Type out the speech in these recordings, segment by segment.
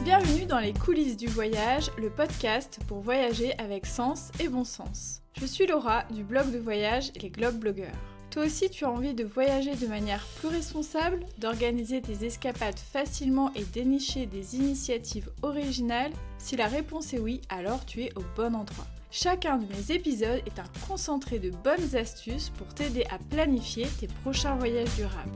Bienvenue dans les coulisses du voyage, le podcast pour voyager avec sens et bon sens. Je suis Laura du blog de voyage Les Globe Blogueurs. Toi aussi tu as envie de voyager de manière plus responsable, d'organiser tes escapades facilement et dénicher des initiatives originales? Si la réponse est oui, alors tu es au bon endroit. Chacun de mes épisodes est un concentré de bonnes astuces pour t'aider à planifier tes prochains voyages durables.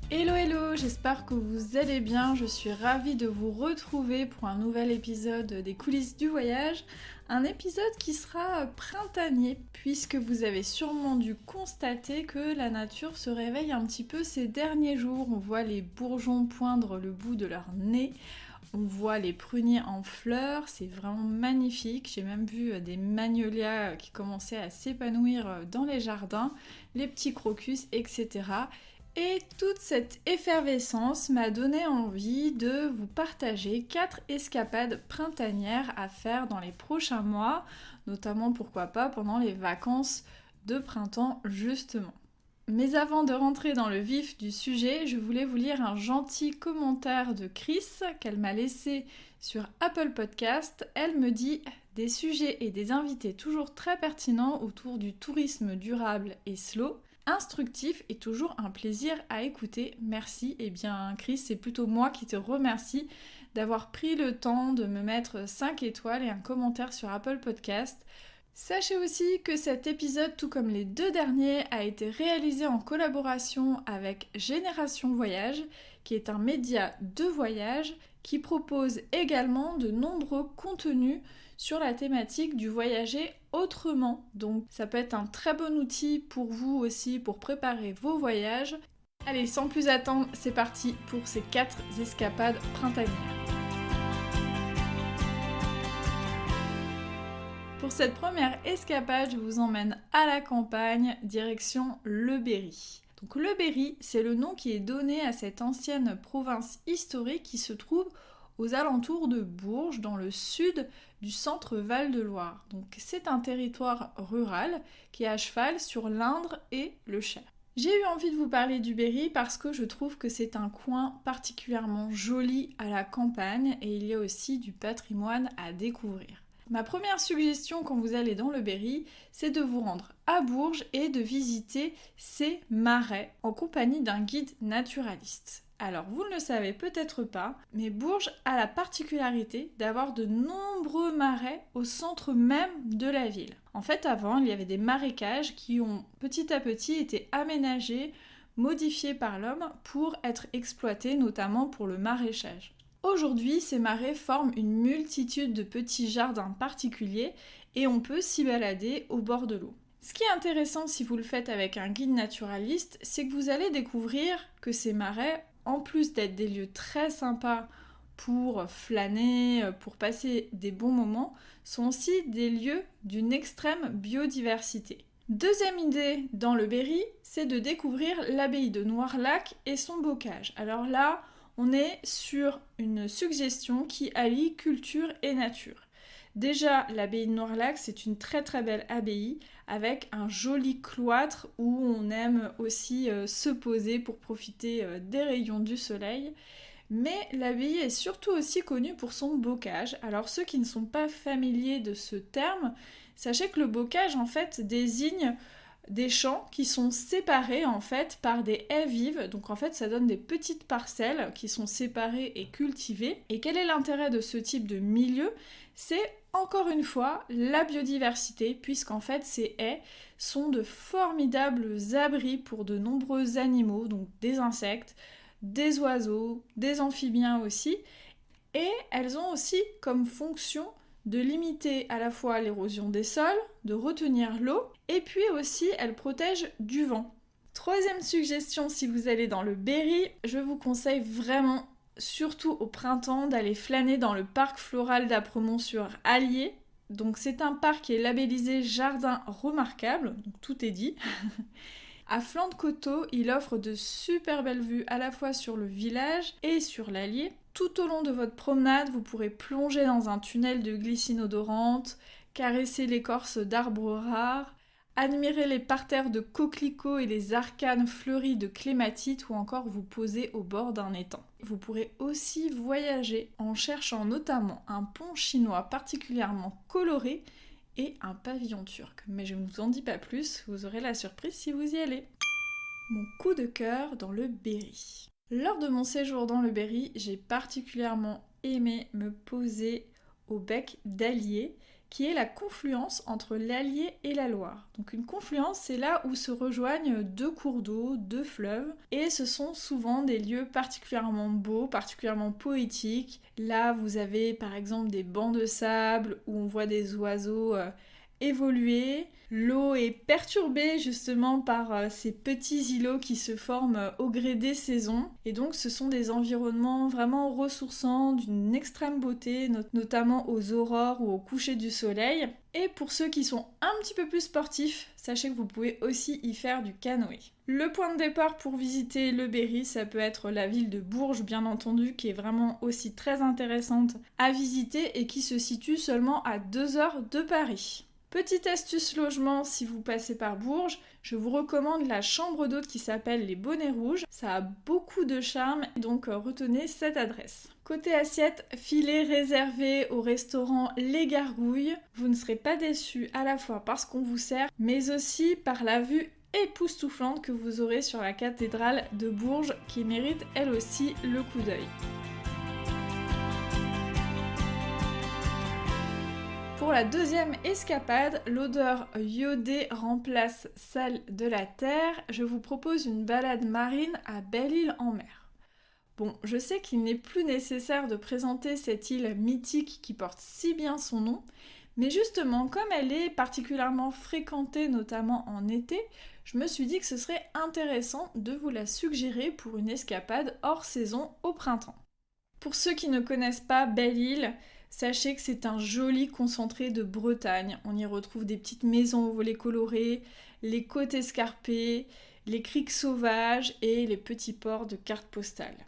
Hello, j'espère que vous allez bien, je suis ravie de vous retrouver pour un nouvel épisode des coulisses du voyage, un épisode qui sera printanier puisque vous avez sûrement dû constater que la nature se réveille un petit peu ces derniers jours, on voit les bourgeons poindre le bout de leur nez, on voit les pruniers en fleurs, c'est vraiment magnifique, j'ai même vu des magnolias qui commençaient à s'épanouir dans les jardins, les petits crocus, etc. Et toute cette effervescence m'a donné envie de vous partager 4 escapades printanières à faire dans les prochains mois, notamment pourquoi pas pendant les vacances de printemps justement. Mais avant de rentrer dans le vif du sujet, je voulais vous lire un gentil commentaire de Chris qu'elle m'a laissé sur Apple Podcast. Elle me dit « Des sujets et des invités toujours très pertinents autour du tourisme durable et slow ». Instructif et toujours un plaisir à écouter. Merci. Eh bien, Chris, c'est plutôt moi qui te remercie d'avoir pris le temps de me mettre 5 étoiles et un commentaire sur Apple Podcast. Sachez aussi que cet épisode, tout comme les 2 derniers, a été réalisé en collaboration avec Génération Voyage, qui est un média de voyage qui propose également de nombreux contenus sur la thématique du voyager autrement. Donc ça peut être un très bon outil pour vous aussi pour préparer vos voyages. Allez, sans plus attendre, c'est parti pour ces 4 escapades printanières. Pour cette première escapade, je vous emmène à la campagne, direction Le Berry. Donc Le Berry, c'est le nom qui est donné à cette ancienne province historique qui se trouve aux alentours de Bourges, dans le sud du centre Val-de-Loire. Donc c'est un territoire rural qui est à cheval sur l'Indre et le Cher. J'ai eu envie de vous parler du Berry parce que je trouve que c'est un coin particulièrement joli à la campagne et il y a aussi du patrimoine à découvrir. Ma première suggestion quand vous allez dans le Berry, c'est de vous rendre à Bourges et de visiter ces marais en compagnie d'un guide naturaliste. Alors, vous ne le savez peut-être pas, mais Bourges a la particularité d'avoir de nombreux marais au centre même de la ville. En fait, avant, il y avait des marécages qui ont petit à petit été aménagés, modifiés par l'homme pour être exploités, notamment pour le maraîchage. Aujourd'hui, ces marais forment une multitude de petits jardins particuliers et on peut s'y balader au bord de l'eau. Ce qui est intéressant si vous le faites avec un guide naturaliste, c'est que vous allez découvrir que ces marais, en plus d'être des lieux très sympas pour flâner, pour passer des bons moments, sont aussi des lieux d'une extrême biodiversité. Deuxième idée dans le Berry, c'est de découvrir l'abbaye de Noirlac et son bocage. Alors là, on est sur une suggestion qui allie culture et nature. Déjà, l'abbaye de Noirlac, c'est une très très belle abbaye avec un joli cloître où on aime aussi se poser pour profiter des rayons du soleil. Mais l'abbaye est surtout aussi connue pour son bocage. Alors ceux qui ne sont pas familiers de ce terme, sachez que le bocage en fait désigne des champs qui sont séparés en fait par des haies vives, donc en fait ça donne des petites parcelles qui sont séparées et cultivées. Et quel est l'intérêt de ce type de milieu ? C'est encore une fois la biodiversité, puisqu'en fait ces haies sont de formidables abris pour de nombreux animaux, donc des insectes, des oiseaux, des amphibiens aussi, et elles ont aussi comme fonction de limiter à la fois l'érosion des sols, de retenir l'eau, et puis aussi elles protègent du vent. Troisième suggestion, si vous allez dans le Berry, je vous conseille vraiment, surtout au printemps, d'aller flâner dans le parc floral d'Apremont-sur-Allier. Donc c'est un parc qui est labellisé Jardin remarquable, donc tout est dit. À flanc de coteau, il offre de super belles vues à la fois sur le village et sur l'Allier. Tout au long de votre promenade, vous pourrez plonger dans un tunnel de glycine odorante, caresser l'écorce d'arbres rares, admirer les parterres de coquelicots et les arcanes fleuries de clématites ou encore vous poser au bord d'un étang. Vous pourrez aussi voyager en cherchant notamment un pont chinois particulièrement coloré et un pavillon turc. Mais je ne vous en dis pas plus, vous aurez la surprise si vous y allez. Mon coup de cœur dans le Berry. Lors de mon séjour dans le Berry, j'ai particulièrement aimé me poser au bec d'Allier, qui est la confluence entre l'Allier et la Loire. Donc une confluence, c'est là où se rejoignent deux cours d'eau, deux fleuves, et ce sont souvent des lieux particulièrement beaux, particulièrement poétiques. Là, vous avez par exemple des bancs de sable où on voit des oiseaux évoluer. L'eau est perturbée justement par ces petits îlots qui se forment au gré des saisons. Et donc ce sont des environnements vraiment ressourçants, d'une extrême beauté, notamment aux aurores ou au coucher du soleil. Et pour ceux qui sont un petit peu plus sportifs, sachez que vous pouvez aussi y faire du canoë. Le point de départ pour visiter le Berry, ça peut être la ville de Bourges, bien entendu, qui est vraiment aussi très intéressante à visiter et qui se situe seulement à 2 heures de Paris. Petite astuce logement, si vous passez par Bourges, je vous recommande la chambre d'hôte qui s'appelle les Bonnets Rouges. Ça a beaucoup de charme, donc retenez cette adresse. Côté assiette, filet réservé au restaurant Les Gargouilles. Vous ne serez pas déçus à la fois par ce qu'on vous sert, mais aussi par la vue époustouflante que vous aurez sur la cathédrale de Bourges, qui mérite elle aussi le coup d'œil. Pour la deuxième escapade, l'odeur iodée remplace celle de la terre. Je vous propose une balade marine à Belle-Île-en-Mer. Bon, je sais qu'il n'est plus nécessaire de présenter cette île mythique qui porte si bien son nom, mais justement, comme elle est particulièrement fréquentée, notamment en été, je me suis dit que ce serait intéressant de vous la suggérer pour une escapade hors saison au printemps. Pour ceux qui ne connaissent pas Belle-Île, sachez que c'est un joli concentré de Bretagne. On y retrouve des petites maisons aux volets colorés, les côtes escarpées, les criques sauvages et les petits ports de cartes postales.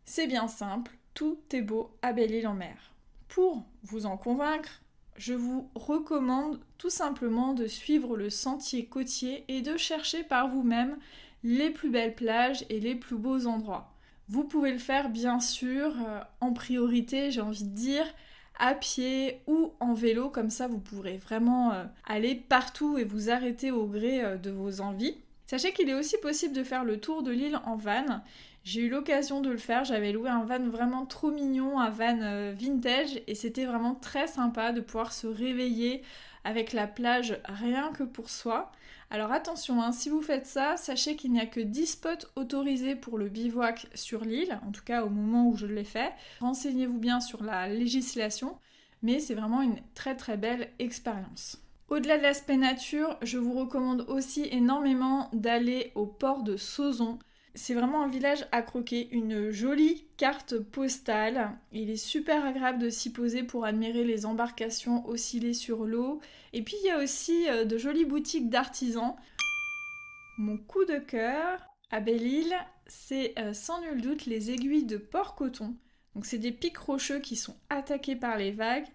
C'est bien simple, tout est beau à Belle-Île-en-Mer. Pour vous en convaincre, je vous recommande tout simplement de suivre le sentier côtier et de chercher par vous-même les plus belles plages et les plus beaux endroits. Vous pouvez le faire bien sûr en priorité, j'ai envie de dire, à pied ou en vélo, comme ça vous pourrez vraiment aller partout et vous arrêter au gré de vos envies. Sachez qu'il est aussi possible de faire le tour de l'île en van. J'ai eu l'occasion de le faire, j'avais loué un van vraiment trop mignon, un van vintage, et c'était vraiment très sympa de pouvoir se réveiller avec la plage rien que pour soi. Alors attention, si vous faites ça, sachez qu'il n'y a que 10 spots autorisés pour le bivouac sur l'île, en tout cas au moment où je l'ai fait. Renseignez-vous bien sur la législation, mais c'est vraiment une très très belle expérience. Au-delà de l'aspect nature, je vous recommande aussi énormément d'aller au port de Sauzon. C'est vraiment un village à croquer, une jolie carte postale. Il est super agréable de s'y poser pour admirer les embarcations osciller sur l'eau. Et puis il y a aussi de jolies boutiques d'artisans. Mon coup de cœur à Belle-Île, c'est sans nul doute les aiguilles de Port-Coton. Donc c'est des pics rocheux qui sont attaqués par les vagues.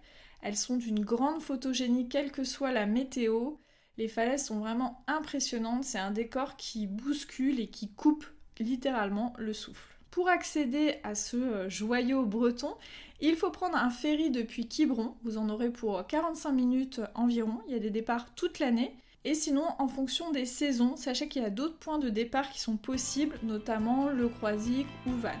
Elles sont d'une grande photogénie quelle que soit la météo. Les falaises sont vraiment impressionnantes. C'est un décor qui bouscule et qui coupe littéralement le souffle. Pour accéder à ce joyau breton, il faut prendre un ferry depuis Quiberon. Vous en aurez pour 45 minutes environ. Il y a des départs toute l'année. Et sinon, en fonction des saisons, sachez qu'il y a d'autres points de départ qui sont possibles, notamment le Croisic ou Vannes.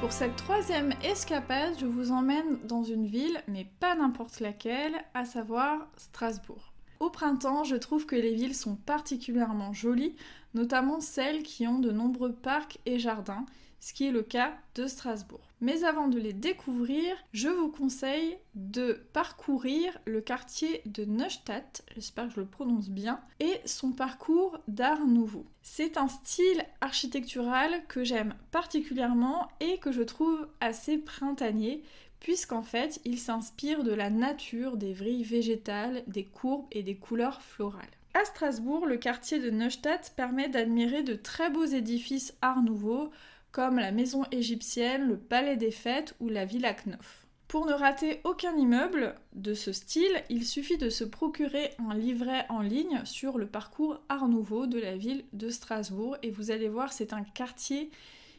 Pour cette troisième escapade, je vous emmène dans une ville, mais pas n'importe laquelle, à savoir Strasbourg. Au printemps, je trouve que les villes sont particulièrement jolies, notamment celles qui ont de nombreux parcs et jardins, ce qui est le cas de Strasbourg. Mais avant de les découvrir, je vous conseille de parcourir le quartier de Neustadt, j'espère que je le prononce bien, et son parcours d'art nouveau. C'est un style architectural que j'aime particulièrement et que je trouve assez printanier, puisqu'en fait, il s'inspire de la nature, des vrilles végétales, des courbes et des couleurs florales. À Strasbourg, le quartier de Neustadt permet d'admirer de très beaux édifices art nouveau, comme la maison égyptienne, le palais des fêtes ou la Villa Knopf. Pour ne rater aucun immeuble de ce style, il suffit de se procurer un livret en ligne sur le parcours Art Nouveau de la ville de Strasbourg et vous allez voir, c'est un quartier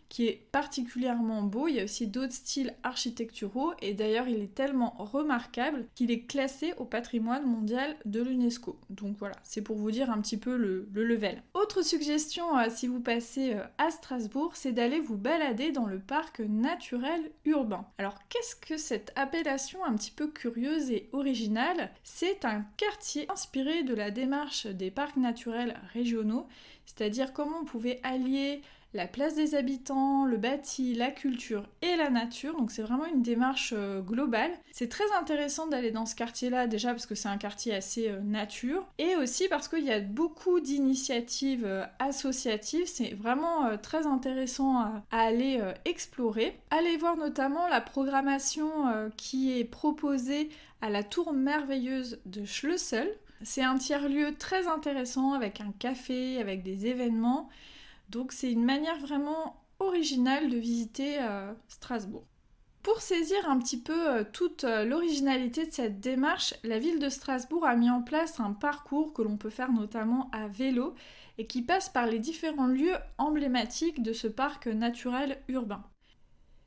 qui est particulièrement beau. Il y a aussi d'autres styles architecturaux et d'ailleurs il est tellement remarquable qu'il est classé au patrimoine mondial de l'UNESCO. Donc voilà, c'est pour vous dire un petit peu le level. Autre suggestion si vous passez à Strasbourg, c'est d'aller vous balader dans le parc naturel urbain. Alors qu'est-ce que cette appellation un petit peu curieuse et originale? C'est un quartier inspiré de la démarche des parcs naturels régionaux, c'est-à-dire comment on pouvait allier la place des habitants, le bâti, la culture et la nature. Donc c'est vraiment une démarche globale. C'est très intéressant d'aller dans ce quartier-là, déjà parce que c'est un quartier assez nature, et aussi parce qu'il y a beaucoup d'initiatives associatives. C'est vraiment très intéressant à aller explorer. Allez voir notamment la programmation qui est proposée à la Tour Merveilleuse de Schlössel. C'est un tiers-lieu très intéressant avec un café, avec des événements. Donc c'est une manière vraiment originale de visiter Strasbourg. Pour saisir un petit peu toute l'originalité de cette démarche, la ville de Strasbourg a mis en place un parcours que l'on peut faire notamment à vélo et qui passe par les différents lieux emblématiques de ce parc naturel urbain.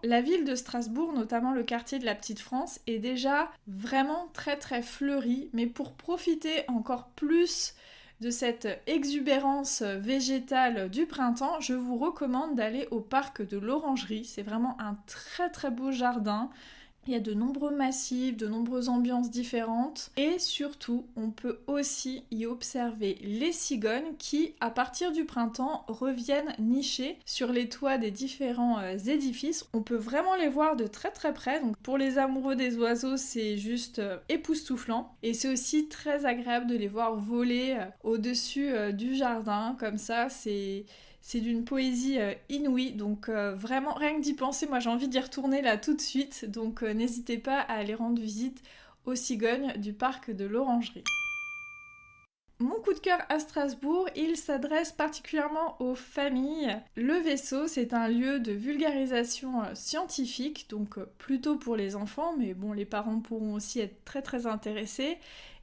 La ville de Strasbourg, notamment le quartier de la Petite France, est déjà vraiment très très fleurie, mais pour profiter encore plus de cette exubérance végétale du printemps, je vous recommande d'aller au parc de l'Orangerie. C'est vraiment un très très beau jardin. Il y a de nombreux massifs, de nombreuses ambiances différentes et surtout, on peut aussi y observer les cigognes qui, à partir du printemps, reviennent nicher sur les toits des différents édifices. On peut vraiment les voir de très très près, donc pour les amoureux des oiseaux, c'est juste époustouflant et c'est aussi très agréable de les voir voler au-dessus du jardin, comme ça, c'est d'une poésie inouïe, donc vraiment rien que d'y penser, moi j'ai envie d'y retourner là tout de suite, donc n'hésitez pas à aller rendre visite aux cigognes du parc de l'Orangerie. Mon coup de cœur à Strasbourg, il s'adresse particulièrement aux familles. Le Vaisseau, c'est un lieu de vulgarisation scientifique, donc plutôt pour les enfants, mais bon, les parents pourront aussi être très très intéressés.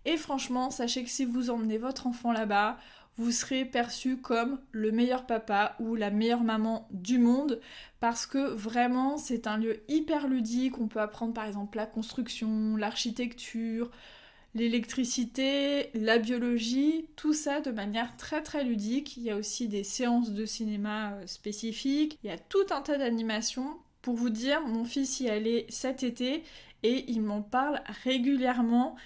Et franchement, sachez que si vous emmenez votre enfant là-bas, vous serez perçu comme le meilleur papa ou la meilleure maman du monde parce que vraiment c'est un lieu hyper ludique, on peut apprendre par exemple la construction, l'architecture, l'électricité, la biologie, tout ça de manière très très ludique. Il y a aussi des séances de cinéma spécifiques, il y a tout un tas d'animations. Pour vous dire, mon fils y allait cet été et il m'en parle régulièrement.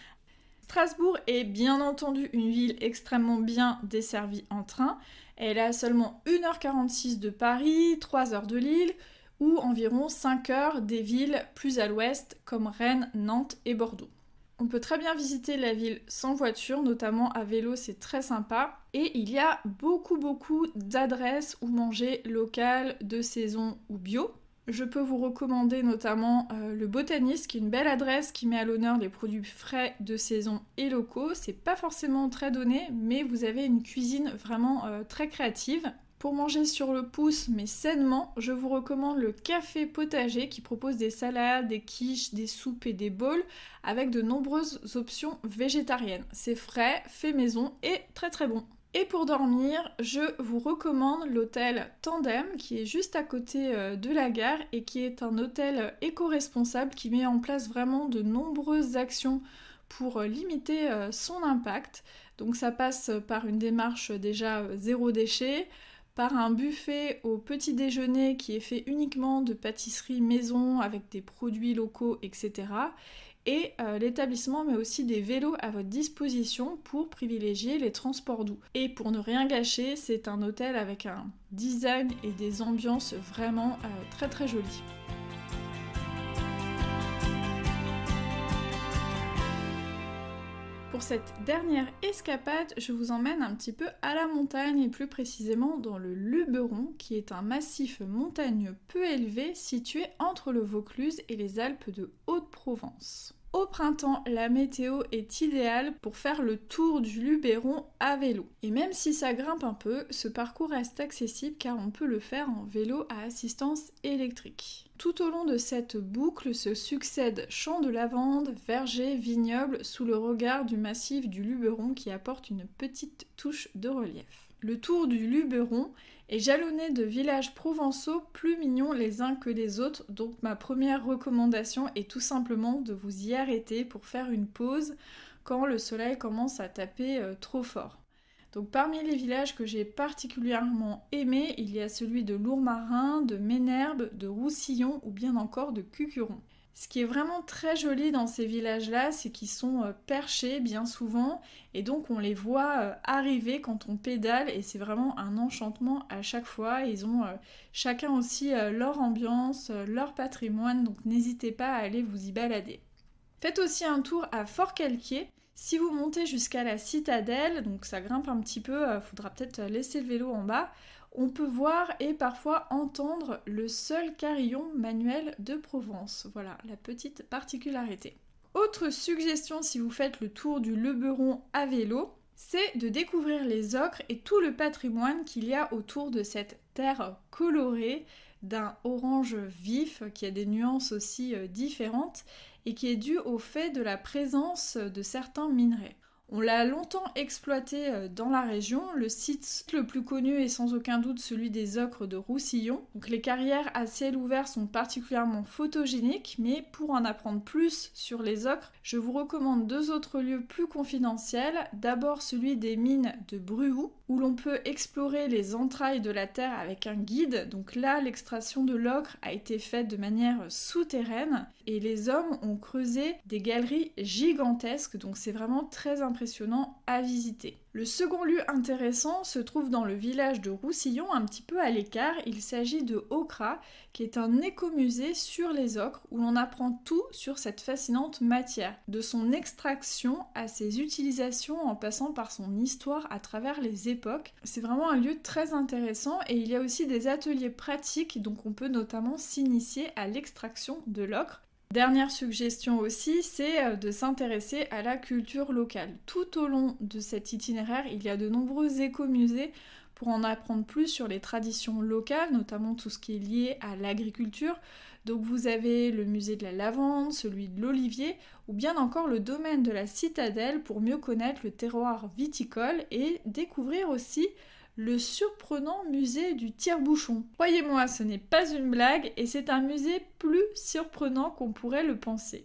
Strasbourg est bien entendu une ville extrêmement bien desservie en train. Elle est à seulement 1h46 de Paris, 3h de Lille ou environ 5h des villes plus à l'ouest comme Rennes, Nantes et Bordeaux. On peut très bien visiter la ville sans voiture, notamment à vélo, c'est très sympa. Et il y a beaucoup d'adresses où manger local, de saison ou bio. Je peux vous recommander notamment le Botaniste, qui est une belle adresse qui met à l'honneur les produits frais de saison et locaux. C'est pas forcément très donné, mais vous avez une cuisine vraiment très créative. Pour manger sur le pouce, mais sainement, je vous recommande le Café Potager qui propose des salades, des quiches, des soupes et des bowls avec de nombreuses options végétariennes. C'est frais, fait maison et très très bon. Et pour dormir, je vous recommande l'hôtel Tandem qui est juste à côté de la gare et qui est un hôtel éco-responsable qui met en place vraiment de nombreuses actions pour limiter son impact. Donc ça passe par une démarche déjà zéro déchet, par un buffet au petit déjeuner qui est fait uniquement de pâtisserie maison avec des produits locaux, etc. Et l'établissement met aussi des vélos à votre disposition pour privilégier les transports doux. Et pour ne rien gâcher, c'est un hôtel avec un design et des ambiances vraiment très très jolies. Pour cette dernière escapade, je vous emmène un petit peu à la montagne et plus précisément dans le Luberon, qui est un massif montagneux peu élevé situé entre le Vaucluse et les Alpes de Haute-Provence. Au printemps, la météo est idéale pour faire le tour du Luberon à vélo. Et même si ça grimpe un peu, ce parcours reste accessible car on peut le faire en vélo à assistance électrique. Tout au long de cette boucle se succèdent champs de lavande, vergers, vignobles sous le regard du massif du Luberon qui apporte une petite touche de relief. Le tour du Luberon est jalonné de villages provençaux plus mignons les uns que les autres, donc ma première recommandation est tout simplement de vous y arrêter pour faire une pause quand le soleil commence à taper trop fort. Donc parmi les villages que j'ai particulièrement aimés, il y a celui de Lourmarin, de Ménherbe, de Roussillon ou bien encore de Cucuron. Ce qui est vraiment très joli dans ces villages-là, c'est qu'ils sont perchés bien souvent et donc on les voit arriver quand on pédale et c'est vraiment un enchantement à chaque fois. Ils ont chacun aussi leur ambiance, leur patrimoine, donc n'hésitez pas à aller vous y balader. Faites aussi un tour à Fort-Calquier. Si vous montez jusqu'à la citadelle, donc ça grimpe un petit peu, faudra peut-être laisser le vélo en bas, on peut voir et parfois entendre le seul carillon manuel de Provence. Voilà, la petite particularité. Autre suggestion si vous faites le tour du Luberon à vélo, c'est de découvrir les ocres et tout le patrimoine qu'il y a autour de cette terre colorée d'un orange vif qui a des nuances aussi différentes et qui est dû au fait de la présence de certains minerais. On l'a longtemps exploité dans la région. Le site le plus connu est sans aucun doute celui des ocres de Roussillon. Donc les carrières à ciel ouvert sont particulièrement photogéniques, mais pour en apprendre plus sur les ocres, je vous recommande 2 autres lieux plus confidentiels. D'abord celui des mines de Bruhou, où l'on peut explorer les entrailles de la terre avec un guide. Donc là, l'extraction de l'ocre a été faite de manière souterraine et les hommes ont creusé des galeries gigantesques, donc c'est vraiment très impressionnant à visiter. Le second lieu intéressant se trouve dans le village de Roussillon, un petit peu à l'écart. Il s'agit de Ocra, qui est un écomusée sur les ocres, où l'on apprend tout sur cette fascinante matière, de son extraction à ses utilisations en passant par son histoire à travers les époques. C'est vraiment un lieu très intéressant et il y a aussi des ateliers pratiques, donc on peut notamment s'initier à l'extraction de l'ocre. Dernière suggestion aussi, c'est de s'intéresser à la culture locale. Tout au long de cet itinéraire, il y a de nombreux écomusées pour en apprendre plus sur les traditions locales, notamment tout ce qui est lié à l'agriculture. Donc vous avez le musée de la lavande, celui de l'olivier, ou bien encore le domaine de la citadelle pour mieux connaître le terroir viticole et découvrir aussi le surprenant musée du tire-bouchon. Croyez-moi, ce n'est pas une blague et c'est un musée plus surprenant qu'on pourrait le penser.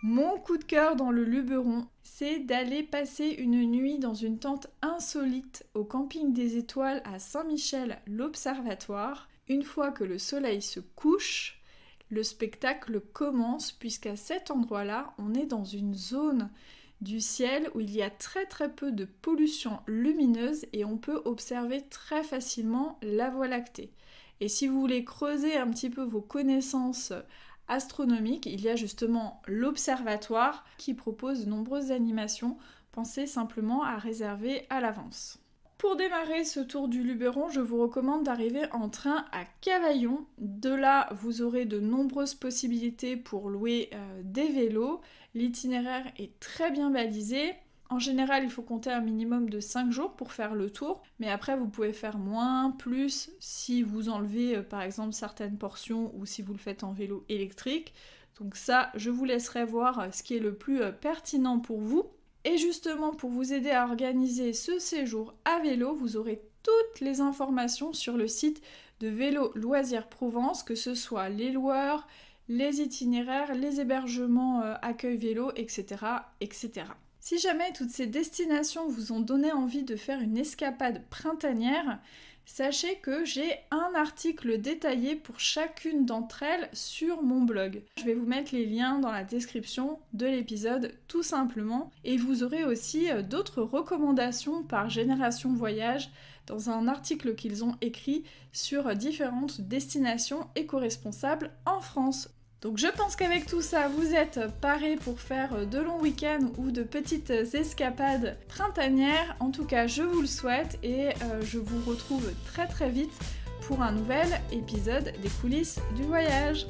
Mon coup de cœur dans le Luberon, c'est d'aller passer une nuit dans une tente insolite au camping des étoiles à Saint-Michel-l'Observatoire. Une fois que le soleil se couche, le spectacle commence puisqu'à cet endroit-là, on est dans une zone du ciel où il y a très peu de pollution lumineuse et on peut observer très facilement la Voie lactée. Et si vous voulez creuser un petit peu vos connaissances astronomiques, il y a justement l'observatoire qui propose de nombreuses animations. Pensez simplement à réserver à l'avance. Pour démarrer ce tour du Luberon, je vous recommande d'arriver en train à Cavaillon. De là, vous aurez de nombreuses possibilités pour louer des vélos. L'itinéraire est très bien balisé. En général, il faut compter un minimum de 5 jours pour faire le tour. Mais après, vous pouvez faire moins, plus, si vous enlevez par exemple certaines portions ou si vous le faites en vélo électrique. Donc ça, je vous laisserai voir ce qui est le plus pertinent pour vous. Et justement, pour vous aider à organiser ce séjour à vélo, vous aurez toutes les informations sur le site de Vélo Loisirs Provence, que ce soit les loueurs, les itinéraires, les hébergements accueil vélo, etc., etc. Si jamais toutes ces destinations vous ont donné envie de faire une escapade printanière, sachez que j'ai un article détaillé pour chacune d'entre elles sur mon blog. Je vais vous mettre les liens dans la description de l'épisode tout simplement. Et vous aurez aussi d'autres recommandations par Génération Voyage dans un article qu'ils ont écrit sur différentes destinations éco-responsables en France. Donc je pense qu'avec tout ça, vous êtes parés pour faire de longs week-ends ou de petites escapades printanières. En tout cas, je vous le souhaite et je vous retrouve très vite pour un nouvel épisode des coulisses du voyage.